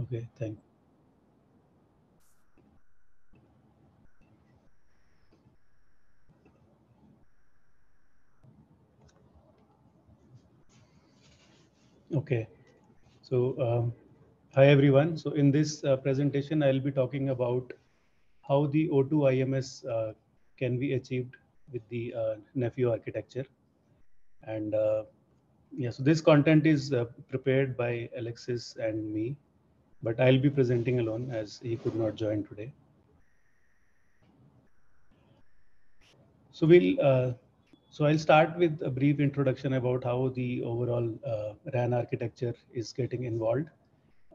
Okay, thanks. Okay, so hi everyone. So in this presentation, I'll be talking about how the O2 IMS can be achieved with the Nephio architecture. And yeah, so this content is prepared by Alexis and me, but I'll be presenting alone as he could not join today. So I'll start with a brief introduction about how the overall RAN architecture is getting involved,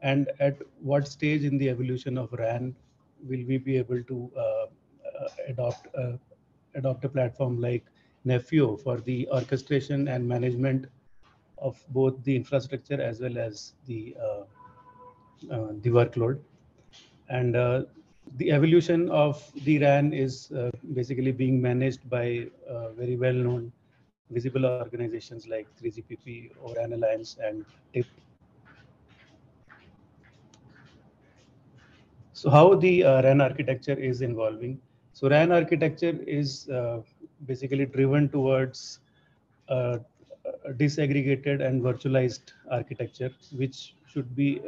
and at what stage in the evolution of RAN will we be able to adopt a platform like Nephio for the orchestration and management of both the infrastructure as well as the workload. And the evolution of the RAN is basically being managed by very well-known visible organizations like 3GPP or RAN Alliance and TIP. So how the RAN architecture is evolving? So RAN architecture is basically driven towards uh, a disaggregated and virtualized architecture, which will be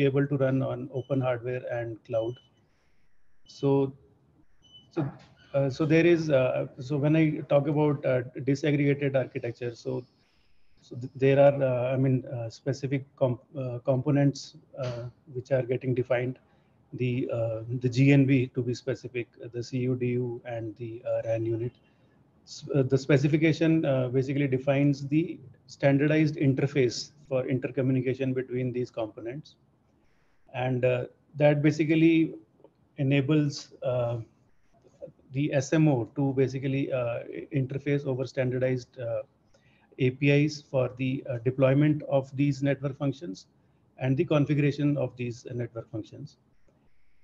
able to run on open hardware and cloud. So so so there is so when I talk about disaggregated architecture, there are specific components which are getting defined. The GNB, to be specific, the CUDU and the RAN unit. The specification basically defines the standardized interface for intercommunication between these components, and that basically enables the SMO to basically interface over standardized APIs for the deployment of these network functions and the configuration of these network functions.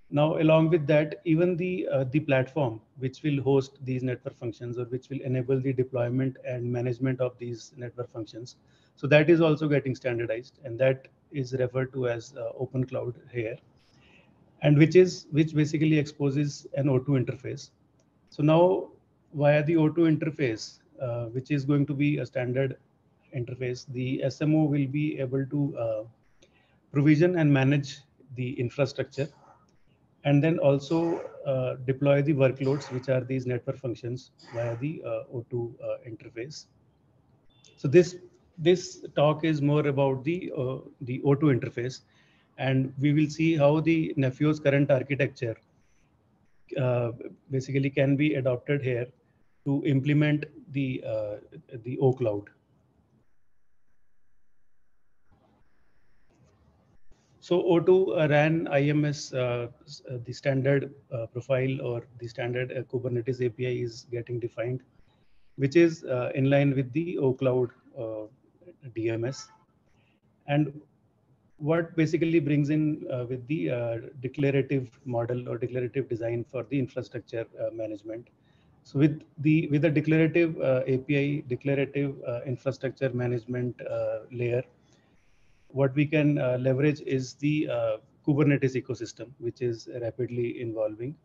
Now, along with that, even the platform which will host these network functions or which will enable the deployment and management of these network functions, so that is also getting standardized, and that is referred to as open cloud here, and which basically exposes an O2 interface. So now, via the O2 interface, which is going to be a standard interface, the SMO will be able to provision and manage the infrastructure, and then also deploy the workloads, which are these network functions, via the O2 interface. So this talk is more about the O2 interface, and we will see how the Nephio's current architecture uh, basically can be adopted here to implement the O cloud. So O2 RAN IMS, the standard profile or the standard Kubernetes API is getting defined, which is in line with the O cloud DMS. And what basically brings in with the declarative model or declarative design for the infrastructure management. So with the declarative API, declarative infrastructure management layer, what we can leverage is the Kubernetes ecosystem, which is rapidly evolving.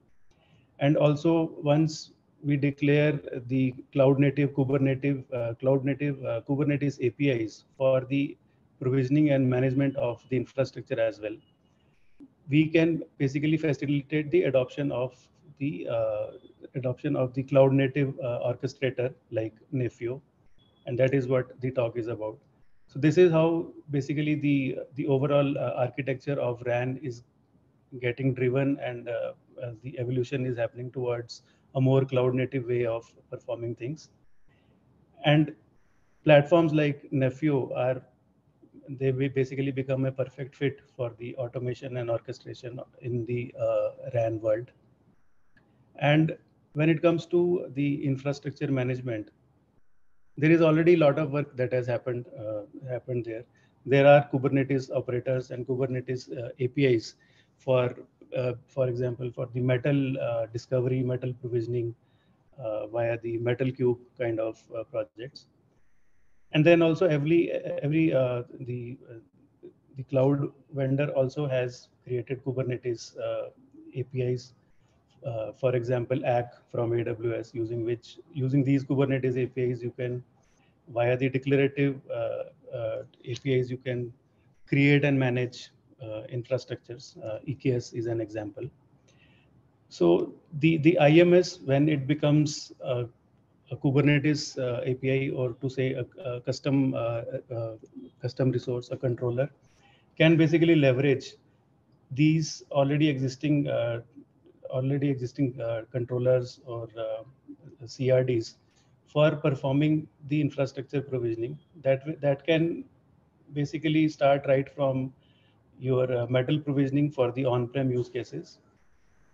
And also, once we declare the cloud native Kubernetes APIs for the provisioning and management of the infrastructure as well, we can basically facilitate the adoption of the cloud native orchestrator like Nephio, and that is what the talk is about. So this is how basically the overall architecture of RAN is getting driven, and the evolution is happening towards a more cloud native way of performing things. And platforms like Nephio they will basically become a perfect fit for the automation and orchestration in the RAN world. And when it comes to the infrastructure management, there is already a lot of work that has happened there. There are Kubernetes operators and Kubernetes APIs for example, for the metal discovery, metal provisioning via the metal cube kind of projects. And then also the cloud vendor also has created Kubernetes APIs. For example, ACK from AWS, using these Kubernetes APIs, you can, via the declarative APIs, you can create and manage infrastructures. EKS is an example. So the IMS, when it becomes a Kubernetes API, or to say a custom resource, a controller, can basically leverage these already existing controllers or CRDs for performing the infrastructure provisioning. That can basically start right from your metal provisioning for the on-prem use cases,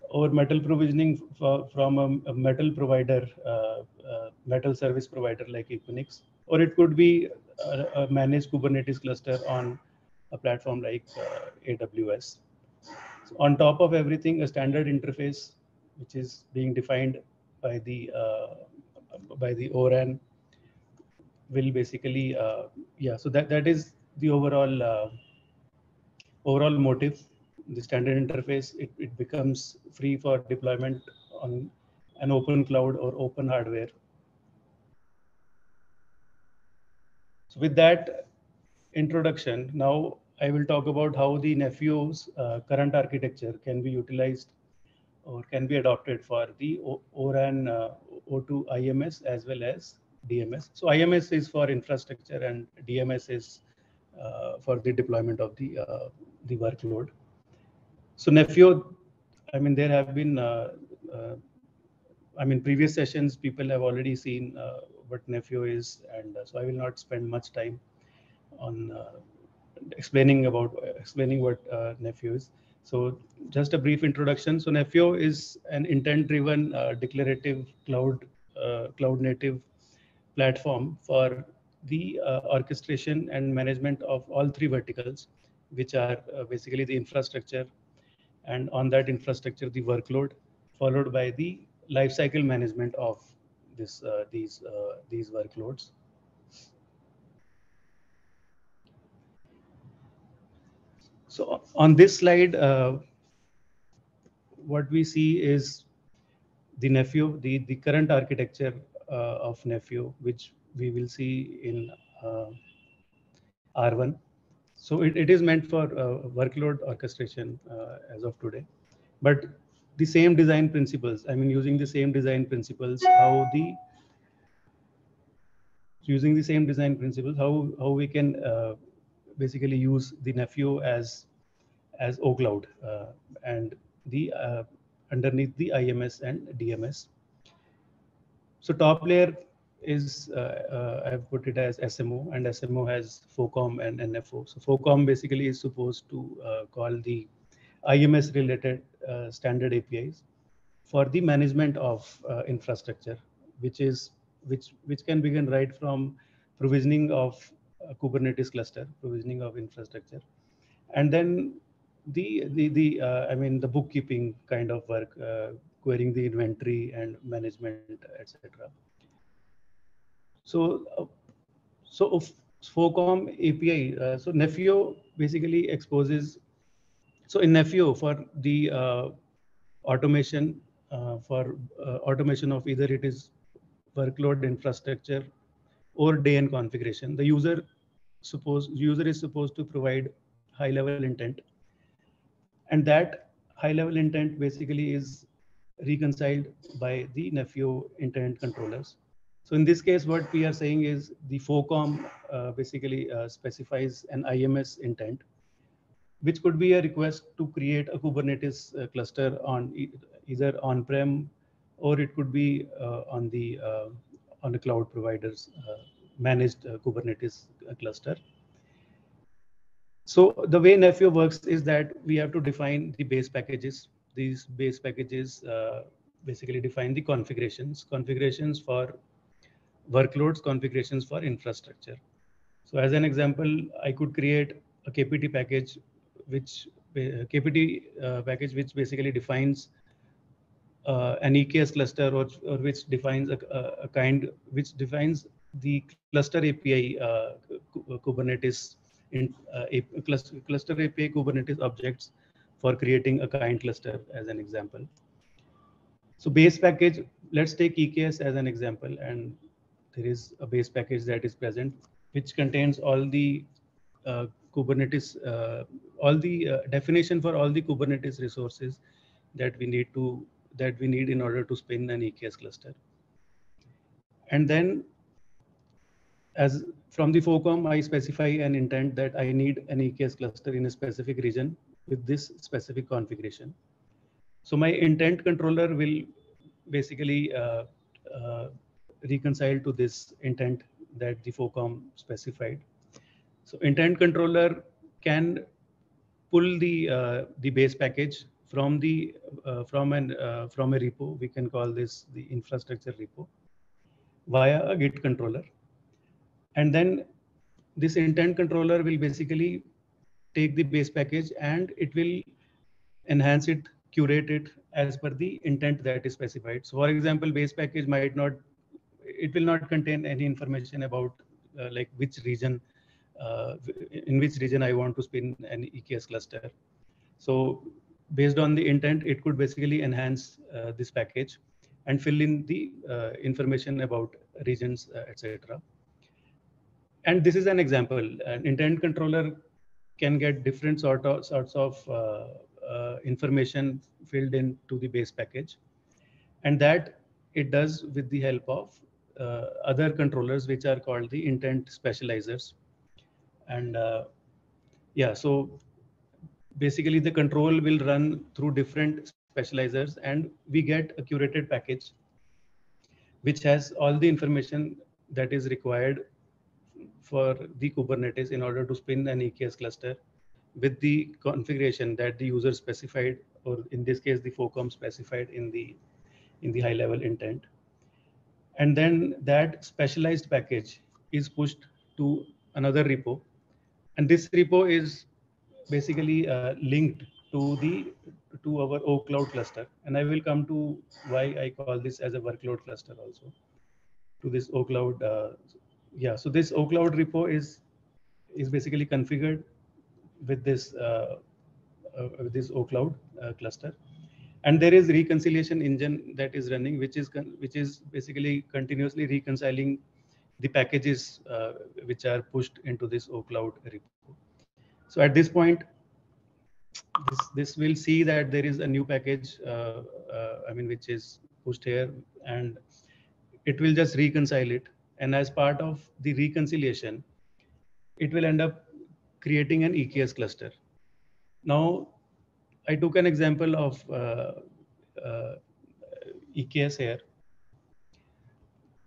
or metal provisioning from a metal provider, metal service provider like Equinix, or it could be a managed Kubernetes cluster on a platform like AWS. So on top of everything, a standard interface, which is being defined by the ORAN, will basically, yeah. So that is the overall motive. The standard interface, it becomes free for deployment on an open cloud or open hardware. So with that introduction, now I will talk about how the Nephio's current architecture can be utilized or can be adopted for the ORAN O2 IMS as well as DMS. So IMS is for infrastructure and DMS is for the deployment of the workload. So Nephio, I mean, there have been, I mean, previous sessions, people have already seen what Nephio is, and so I will not spend much time on explaining what Nephio is. So just a brief introduction. So Nephio is an intent-driven declarative cloud native platform for the orchestration and management of all three verticals, which are basically the infrastructure, and on that infrastructure, the workload, followed by the lifecycle management of these workloads. So on this slide, what we see is the Nephio, the current architecture of Nephio, which we will see in R1. So it is meant for workload orchestration as of today, but the same design principles, I mean, using the same design principles, how we can basically use the Nephio as OCloud and the underneath the IMS and DMS. So top layer is I've put it as SMO, and SMO has FOCOM and NFO. So FOCOM basically is supposed to call the IMS related standard APIs for the management of infrastructure, which can begin right from provisioning of Kubernetes cluster, provisioning of infrastructure, and then I mean the bookkeeping kind of work, querying the inventory and management, etc. So FOCOM API. So Nephio basically exposes. So in Nephio, for the automation automation of either it is workload infrastructure or day and configuration, the user is supposed to provide high level intent, and that high level intent basically is reconciled by the Nephio intent controllers. So in this case, what we are saying is the FOCOM basically specifies an IMS intent, which could be a request to create a Kubernetes cluster on either on-prem, or it could be on the cloud provider's managed Kubernetes cluster. So the way Nephio works is that we have to define the base packages. These base packages basically define the configurations for workloads, configurations for infrastructure. So as an example, I could create a KPT package, which basically defines an EKS cluster, or which defines which defines the cluster API Kubernetes cluster API Kubernetes objects for creating a kind cluster as an example. So base package, let's take EKS as an example, and there is a base package that is present, which contains all the Kubernetes, all the definition for all the Kubernetes resources that we need in order to spin an EKS cluster. And then, as from the FOCOM, I specify an intent that I need an EKS cluster in a specific region with this specific configuration. So my intent controller will basically reconcile to this intent that the FOCOM specified. So intent controller can pull the base package from a repo. We can call this the infrastructure repo via a Git controller, and then this intent controller will basically take the base package and it will enhance it, curate it as per the intent that is specified. So for example, base package it will not contain any information about like which region, in which region I want to spin an EKS cluster. So based on the intent, it could basically enhance this package and fill in the information about regions, etc. And this is an example. An intent controller can get different sorts of information filled into the base package, and that it does with the help of other controllers, which are called the intent specializers. And yeah, so basically the control will run through different specializers, and we get a curated package which has all the information that is required for the Kubernetes in order to spin an EKS cluster with the configuration that the user specified, or in this case, the FOCOM specified in the high level intent. And then that specialized package is pushed to another repo. And this repo is basically linked to our O Cloud cluster. And I will come to why I call this as a workload cluster also, to this O Cloud. Yeah, so this O Cloud repo is basically configured with this O Cloud cluster, and there is reconciliation engine that is running, which is basically continuously reconciling the packages which are pushed into this O Cloud repo. So at this point, this will see that there is a new package, which is pushed here, and it will just reconcile it. And as part of the reconciliation, it will end up creating an EKS cluster. Now, I took an example of EKS here,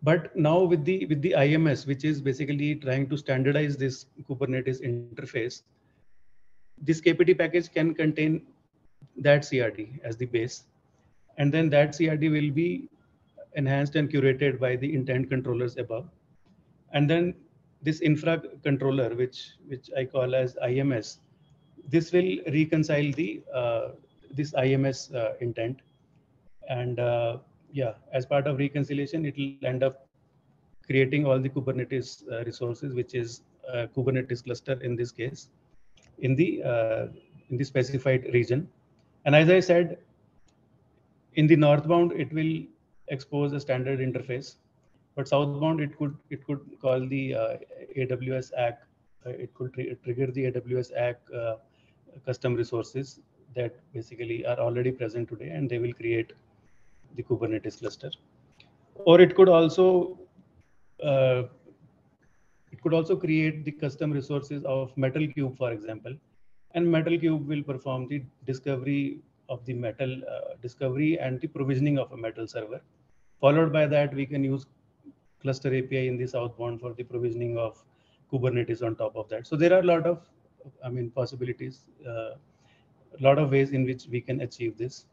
but now with the IMS, which is basically trying to standardize this Kubernetes interface, this KPT package can contain that CRD as the base, and then that CRD will be enhanced and curated by the intent controllers above, and then this infra controller, which I call as IMS, this will reconcile the this IMS intent, and yeah, as part of reconciliation, it will end up creating all the Kubernetes resources, which is Kubernetes cluster in this case, in the specified region. And as I said, in the northbound, it will expose a standard interface, but southbound, it could call the AWS ACK. It could trigger the AWS ACK custom resources that basically are already present today, and they will create the Kubernetes cluster. Or it could also create the custom resources of Metal Cube, for example, and Metal Cube will perform the discovery of the metal discovery and the provisioning of a metal server. Followed by that, we can use cluster API in the southbound for the provisioning of Kubernetes on top of that. So there are a lot of, possibilities, a lot of ways in which we can achieve this.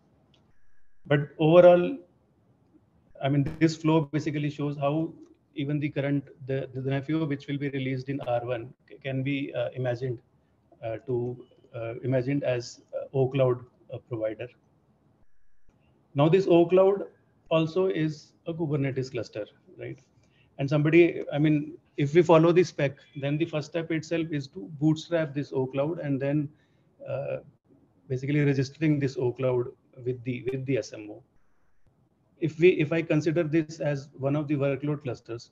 But overall, this flow basically shows how even the current, the Nephio, which will be released in R1, can be imagined as O Cloud provider. Now this O Cloud also is a Kubernetes cluster, right? And somebody, I mean, if we follow the spec, then the first step itself is to bootstrap this O cloud and then uh, basically registering this O cloud with the SMO. If I consider this as one of the workload clusters,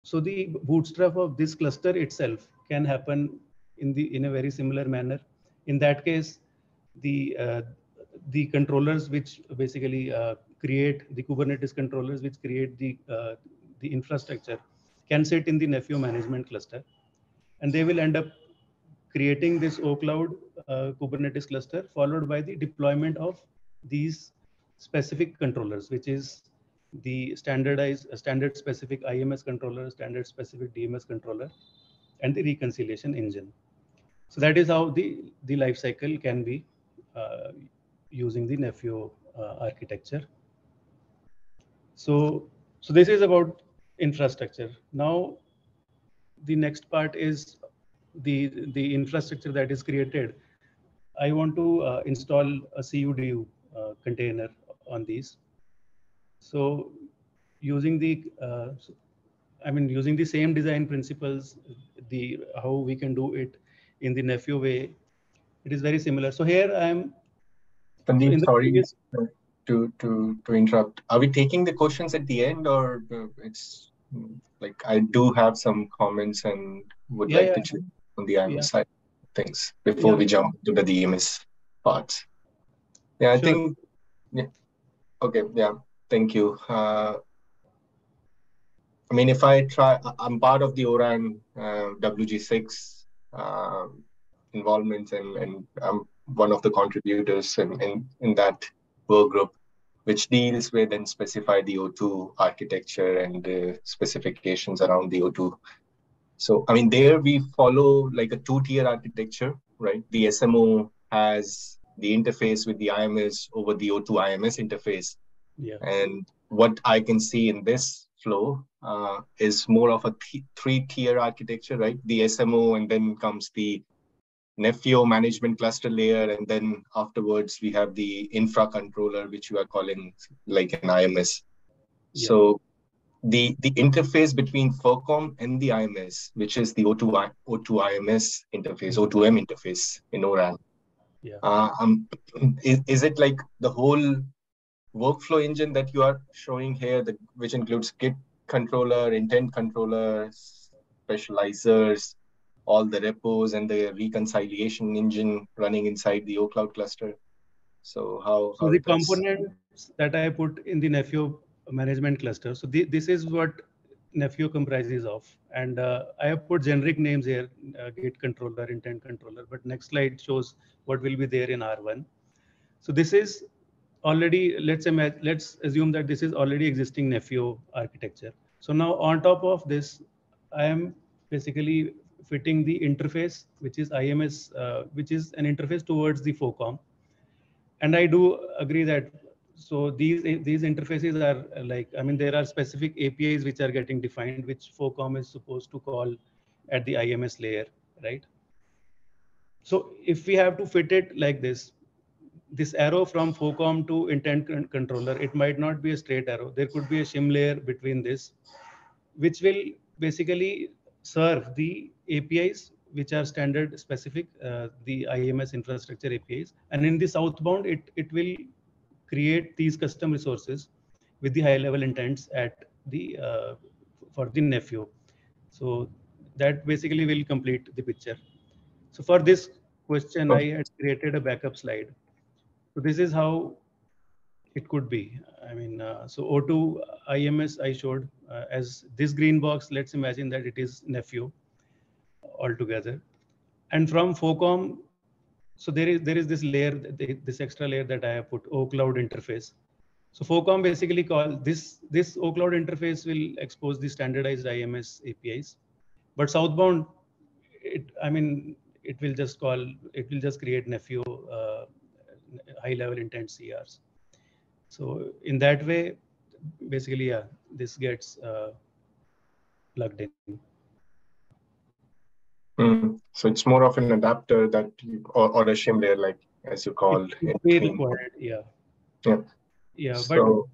so the bootstrap of this cluster itself can happen in a very similar manner. In that case, the controllers which basically create the Kubernetes controllers which create the infrastructure can sit in the Nephio management cluster, and they will end up creating this O cloud Kubernetes cluster, followed by the deployment of these specific controllers, which is the standard specific IMS controller, standard specific DMS controller, and the reconciliation engine. So that is how the life cycle can be uh, using the Nephio architecture. So this is about infrastructure. Now the next part is the infrastructure that is created. I want to install a CUDU container on these. So using using the same design principles, the how we can do it in the Nephio way, it is very similar. So here I am. So in Sandeep, the sorry previous, to interrupt. Are we taking the questions at the end, or it's like I do have some comments and would like yeah, to check on the IMS yeah, side of things before yeah, we jump to the DMS parts? Yeah, I sure. think. Yeah. Okay. Yeah. Thank you. I mean, if I try, I'm part of the ORAN WG6 involvement, and I'm one of the contributors in that work group, which deals with and specify the O2 architecture and the specifications around the O2. So, I mean, there we follow like a two-tier architecture, right? The SMO has the interface with the IMS over the O2 IMS interface. Yeah, And what I can see in this flow is more of a three-tier architecture, right? The SMO, and then comes the Nephio management cluster layer, and then afterwards we have the infra controller, which you are calling like an IMS. yeah, So the interface between FOCOM and the IMS, which is the O2 IMS interface, O2M interface in ORAN. yeah. Is it like the whole workflow engine that you are showing here, which includes Git controller, intent controller, specializers, all the repos, and the reconciliation engine running inside the OCloud cluster? So So how the it is? components that I put in the Nephio management cluster. So this is what Nephio comprises of, and I have put generic names here: Git controller, intent controller. But next slide shows what will be there in R1. So this is already, let's assume that this is already existing Nephio architecture. So now on top of this, I am basically fitting the interface, which is IMS, which is an interface towards the FOCOM. And I do agree that so these interfaces are like, I mean, there are specific APIs which are getting defined, which FOCOM is supposed to call at the IMS layer, right? So if we have to fit it like this arrow from FOCOM to intent controller, it might not be a straight arrow. There could be a shim layer between this, which will basically serve the APIs which are standard specific, the IMS infrastructure APIs. And in the southbound, it will create these custom resources with the high level intents at the for the Nephio. So that basically will complete the picture. So for this question, I had created a backup slide. So this is how it could be. I mean, so O2 IMS I showed as this green box. Let's imagine that it is Nephio altogether. And from FOCOM, so there is this layer, this extra layer that I have put, O Cloud interface. So FOCOM basically call this O Cloud interface will expose the standardized IMS APIs, but southbound, it will just create Nephio high level intent CRs. So in that way, basically, yeah, this gets plugged in. So it's more of an adapter that or a shim layer, like as you It called, in could be between. required, yeah. Yeah. Yeah, but So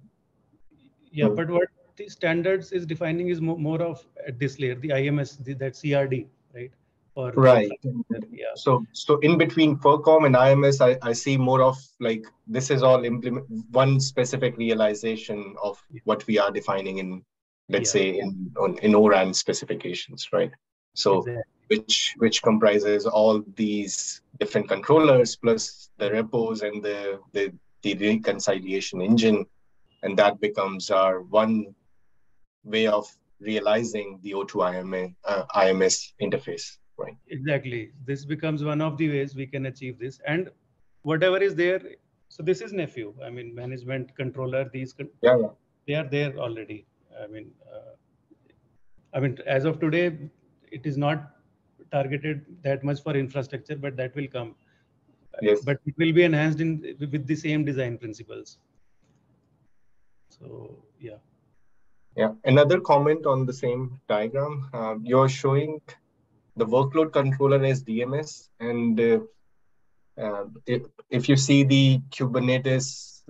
yeah, but what the standards is defining is more of at this layer, the IMS, that CRD, right? For the Right. infrastructure. Yeah. So in between FERCOM and IMS, I see more of like this is all implement one specific realization of what we are defining in, let's say, in ORAN specifications, right? So Exactly. which comprises all these different controllers plus the repos and the reconciliation engine, and that becomes our one way of realizing the O2 IMS interface, right? Exactly. This becomes one of the ways we can achieve this. And whatever is there, so this is Nephio. I mean, management controller, Yeah. they are there already. I mean, as of today, it is not targeted that much for infrastructure, but that will come. Yes. But it will be enhanced with the same design principles. So, yeah. Yeah. Another comment on the same diagram, you're showing the workload controller as DMS, and if you see the Kubernetes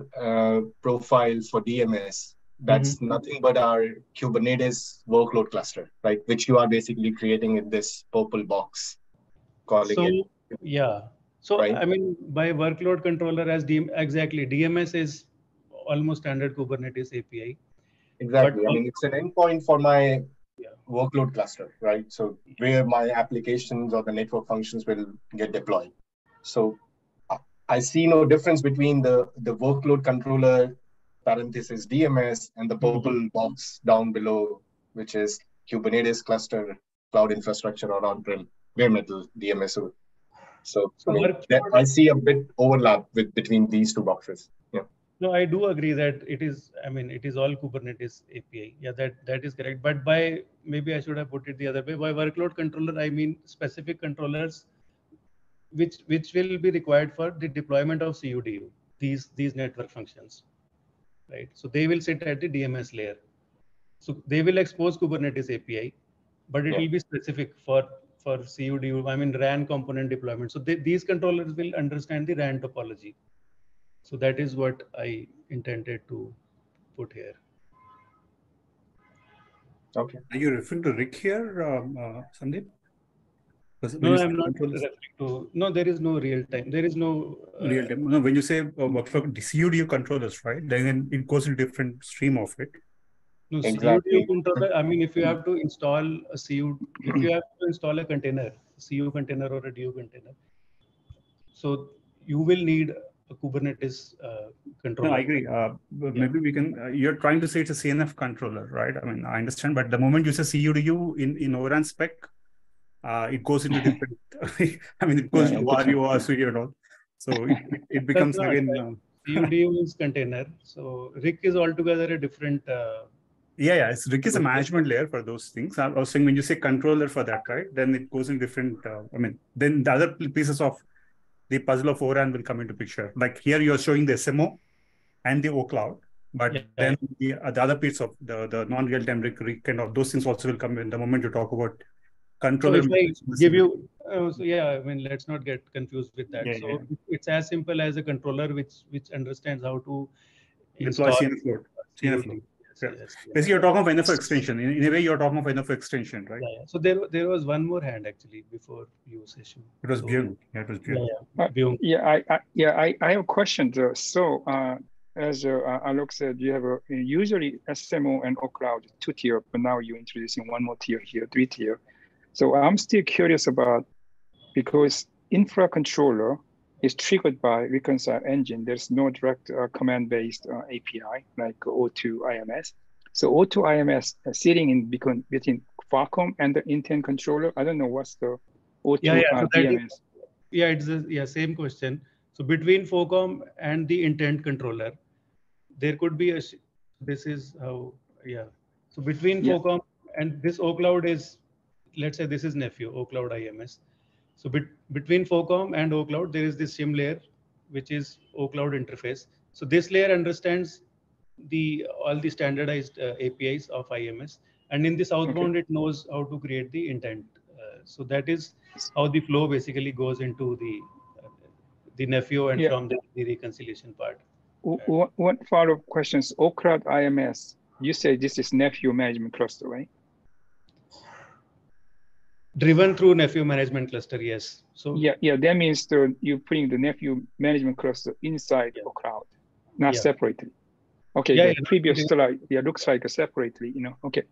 profile for DMS, that's nothing but our Kubernetes workload cluster, right? Which you are basically creating in this purple box, calling it. Yeah. So, right? I mean, by workload controller as exactly, DMS is almost standard Kubernetes API. Exactly. But I mean, it's an endpoint for my yeah. workload cluster, right? So where my applications or the network functions will get deployed. So I see no difference between the workload controller parenthesis DMS and the purple box down below, which is Kubernetes cluster, cloud infrastructure, or on-prem bare metal DMS. So I mean, I see a bit overlap between these two boxes. Yeah. No, I do agree that it is. I mean, it is all Kubernetes API. Yeah, that is correct. But by, maybe I should have put it the other way. By workload controller, I mean specific controllers which will be required for the deployment of CUDU. These network functions, right? So they will sit at the DMS layer. So they will expose Kubernetes API, but it will be specific for CUDU. I mean, RAN component deployment. So these controllers will understand the RAN topology. So that is what I intended to put here. Okay. Are you referring to RIC here, Sandeep? No, I'm not referring to. No, there is no real time. There is no real time. No, when you say CUDU controllers, right? Then it goes in different stream of it. No, exactly. CUDU controller. I mean, if you have to install a CU, if you have to install a container, CU container or a DU container, so you will need a Kubernetes controller. No, I agree. Maybe we can. You're trying to say it's a CNF controller, right? I mean, I understand, but the moment you say CUDU in ORAN spec, it goes into different. I mean, it goes into RU or SUDU and all. So it becomes again. CUDU is container. So RIC is altogether a different. RIC is a management layer for those things. I was saying when you say controller for that, right? Then it goes in different. I mean, then the other pieces of the puzzle of ORAN will come into picture. Like here, you're showing the SMO and the OCloud, but then the other piece of the non-real-time RIC kind of those things also will come in the moment you talk about controller. So if I give you, so yeah, I mean, let's not get confused with that. So it's as simple as a controller which understands how to deploy CNF load. Basically, you're talking of NFO extension. In a way, you're talking of NFO extension, right? Yeah. So there was one more hand actually before you session. It was Byung. Yeah, it was Byung. I have a question though. So as Alok said, you have usually SMO and OCloud 2-tier, but now you're introducing one more tier here, 3-tier. So I'm still curious about, because infra controller is triggered by reconcile engine. There's no direct command-based API like O2 IMS. So O2 IMS sitting in between FARCOM and the intent controller. I don't know what's the O2 DMS. It's same question. So between FOCOM and the intent controller, there could be a. This is how So between FOCOM and this OCloud is, let's say this is Nephio OCloud IMS. So between FOCOM and OCloud, there is this SIM layer, which is OCloud interface. So this layer understands all the standardized APIs of IMS, and in the southbound, it knows how to create the intent. So that is how the flow basically goes into the Nephio and from the reconciliation part. One follow-up question is OCloud IMS. You say this is Nephio management cluster, right? Driven through Nephio management cluster, yes. So yeah, that means you're putting the Nephio management cluster inside the cloud, not separately. Okay, yeah, the previous slide, looks like separately, okay.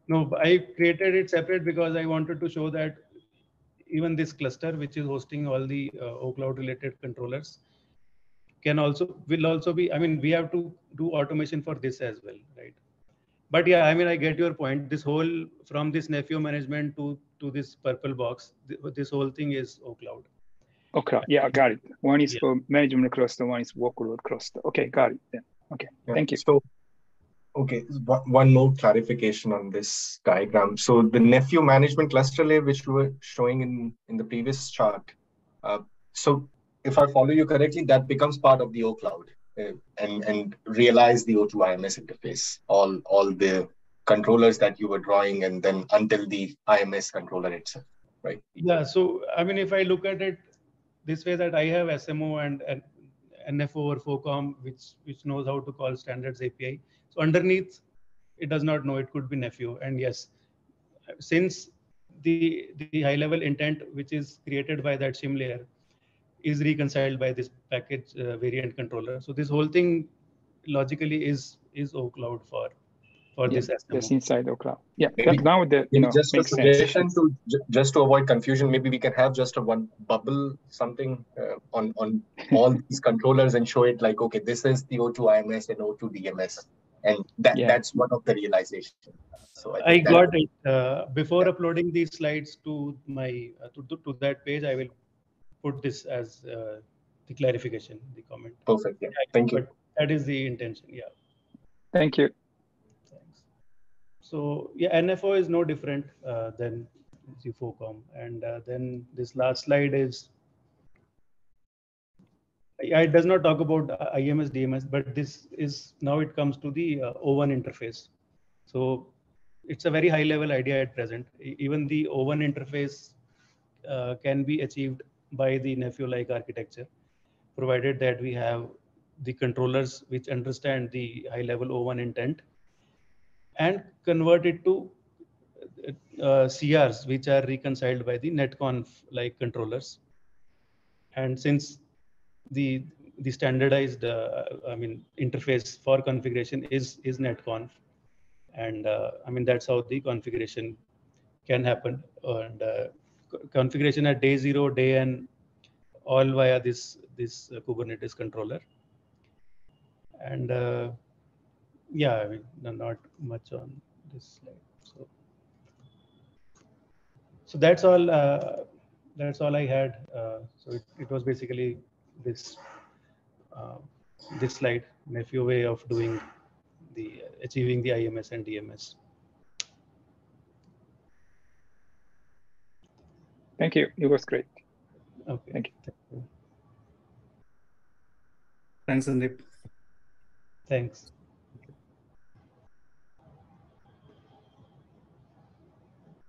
No, I created it separate because I wanted to show that even this cluster, which is hosting all the OCloud related controllers, will also be, I mean, we have to do automation for this as well, right? But yeah, I mean, I get your point. This whole, from this Nephio management to this purple box, this whole thing is OCloud. Okay, yeah, got it. One is for management cluster, one is workload cluster. Okay, got it then. Okay, thank you. So, okay, one more clarification on this diagram. So the Nephio management cluster layer, which we were showing in the previous chart. So if I follow you correctly, that becomes part of the OCloud and realize the O2 IMS interface, all the controllers that you were drawing, and then until the IMS controller itself, right? Yeah, so I mean, if I look at it this way, that I have SMO and NFO or FOCOM, which knows how to call standards API. So underneath, it does not know, it could be Nephio. And yes, since the high level intent, which is created by that shim layer, is reconciled by this package variant controller. So this whole thing logically is OCloud for this SMO. Yes, inside OCloud. Yeah, maybe, now that just a makes suggestion sense. just to avoid confusion, maybe we can have just a one bubble something on all these controllers and show it like, okay, this is the O2 IMS and O2 DMS, and that's one of the realization. So I got it. Before uploading these slides to my to that page, I will put this as the clarification, the comment. Perfect. Yeah. Thank you. But that is the intention. Yeah. Thank you. Thanks. So yeah, NFO is no different than the FOCOM, and then this last slide is. It does not talk about IMS, DMS, but this is now it comes to the O1 interface. So it's a very high level idea at present. Even the O1 interface can be achieved by the Nephio-like architecture, provided that we have the controllers which understand the high level O1 intent and convert it to CRs, which are reconciled by the netconf-like controllers. And since the standardized interface for configuration is netconf, and I mean, that's how the configuration can happen, and configuration at day 0, day n, all via this Kubernetes controller. And yeah, I mean, not much on this slide. So that's all. That's all I had. So it was basically this this slide, Nephio way of doing the achieving the IMS and DMS. Thank you. It was great. Okay. Thank you. Thanks, Sandeep. Thanks.